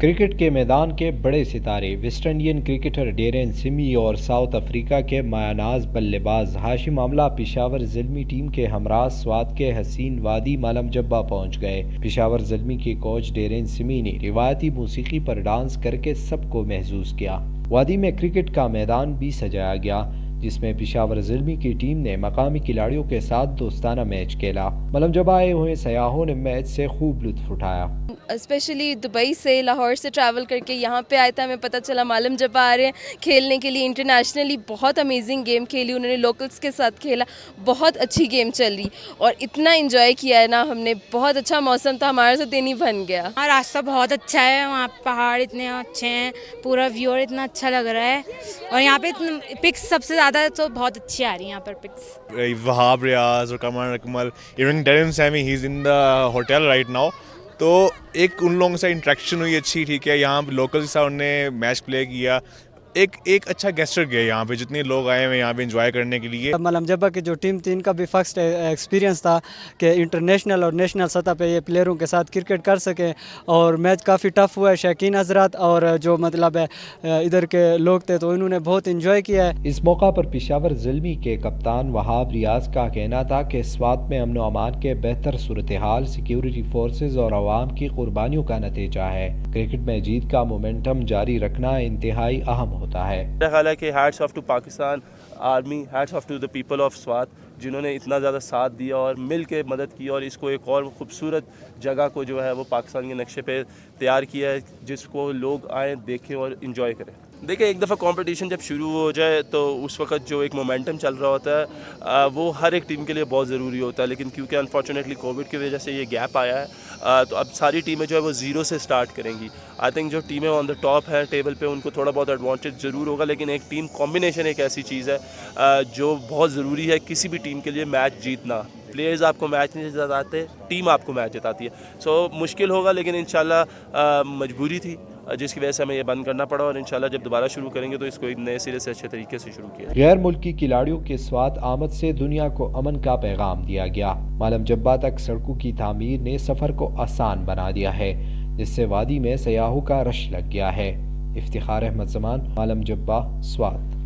Cricket کے میدان کے بڑے ستارے ویسٹ انڈین کرکٹر ڈیرن سمی اور ساؤتھ افریقہ کے مایہ ناز بلے باز ہاشم آملہ پشاور زلمی ٹیم کے ہمراہ سوات کے حسین وادی مالم جبہ پہنچ گئے۔ پشاور زلمی کے کوچ ڈیرن سمی نے روایتی موسیقی پر ڈانس کر کے سب کو محظوظ کیا۔ وادی میں کرکٹ کا میدان بھی سجایا گیا، جس میں پشاور زلمی کی ٹیم نے مقامی کھلاڑیوں کے ساتھ دوستانہ میچ کھیلا۔ ملم جبہ آئے ہوئے سیاحوں نے میچ سے خوب لطف اٹھایا۔ اسپیشلی دبئی سے لاہور سے ٹریول کر کے یہاں پہ آیا تھا، ہمیں پتہ چلا مالم جبہ آ رہے ہیں کھیلنے کے لیے انٹرنیشنلی۔ بہت امیزنگ گیم کھیلی انہوں نے، لوکلز کے ساتھ کھیلا، بہت اچھی گیم چل رہی اور اتنا انجوائے کیا ہے نا ہم نے، بہت اچھا موسم تھا، ہمارے سے دن ہی بن گیا۔ ہاں، راستہ بہت اچھا ہے، وہاں پہاڑ اتنے اچھے ہیں، پورا ویو اتنا اچھا لگ رہا ہے، اور یہاں پہ پکس سب سے زیادہ تو بہت اچھی آ رہی ہیں یہاں پر پکس۔ وہاب ریاض اور Kamal Akmal, even Darren Sammy, he is in the hotel right now, تو ایک ان لوگوں سے انٹریکشن ہوئی اچھی، ٹھیک ہے۔ یہاں لوکل سے انہوں نے میچ پلے کیا، ایک اچھا گیسٹر گیا یہاں پہ، جتنے لوگ آئے ہوئے یہاں پہ انجوائے کرنے کے لیے۔ ملم جبہ کی جو ٹیم تھی ان کا بھی فرسٹ ایکسپیرینس تھا کہ انٹرنیشنل اور نیشنل سطح پہ یہ پلیئروں کے ساتھ کرکٹ کر سکیں، اور میچ کافی ٹف ہوا ہے۔ شائقین حضرات اور جو مطلب ہے ادھر کے لوگ تھے تو انہوں نے بہت انجوائے کیا ہے۔ اس موقع پر پشاور زلمی کے کپتان وہاب ریاض کا کہنا تھا کہ سوات میں امن و امان کے بہتر صورتحال سیکیورٹی فورسز اور عوام کی قربانیوں کا نتیجہ ہے۔ کرکٹ میں جیت کا مومنٹم جاری رکھنا انتہائی اہم ہوتا ہے۔ میرا خیال ہے کہ hats off to Pakistan army, hats off to the people of Swat, جنہوں نے اتنا زیادہ ساتھ دیا اور مل کے مدد کی، اور اس کو ایک اور خوبصورت جگہ کو جو ہے وہ پاکستان کے نقشے پہ تیار کیا ہے، جس کو لوگ آئیں، دیکھیں اور انجوائے کریں۔ دیکھیں، ایک دفعہ کمپٹیشن جب شروع ہو جائے تو اس وقت جو ایک مومنٹم چل رہا ہوتا ہے وہ ہر ایک ٹیم کے لیے بہت ضروری ہوتا ہے، لیکن کیونکہ انفارچونیٹلی کووڈ کی وجہ سے یہ گیپ آیا ہے، تو اب ساری ٹیمیں جو ہے وہ زیرو سے سٹارٹ کریں گی۔ آئی تھنک جو ٹیمیں آن دا ٹاپ ہیں ٹیبل پہ ان کو تھوڑا بہت ایڈوانٹیج ضرور ہوگا، لیکن ایک ٹیم کمبینیشن ایک ایسی چیز ہے جو بہت ضروری ہے کسی بھی ٹیم کے لیے میچ جیتنا۔ پلیئرز آپ کو میچ نہیں جتاتے، ٹیم آپ کو میچ جتاتی ہے۔ سو مشکل ہوگا، لیکن انشاءاللہ مجبوری تھی جس کی وجہ سے ہمیں یہ بند کرنا پڑا، اور انشاءاللہ جب دوبارہ شروع کریں گے تو اس کو ایک نئے سرے سے اچھے طریقے سے شروع کیا۔ غیر ملکی کھلاڑیوں کے سوات آمد سے دنیا کو امن کا پیغام دیا گیا۔ مالم جبہ تک سڑکوں کی تعمیر نے سفر کو آسان بنا دیا ہے، جس سے وادی میں سیاحوں کا رش لگ گیا ہے۔ افتخار احمد زمان، مالم جبہ، سوات۔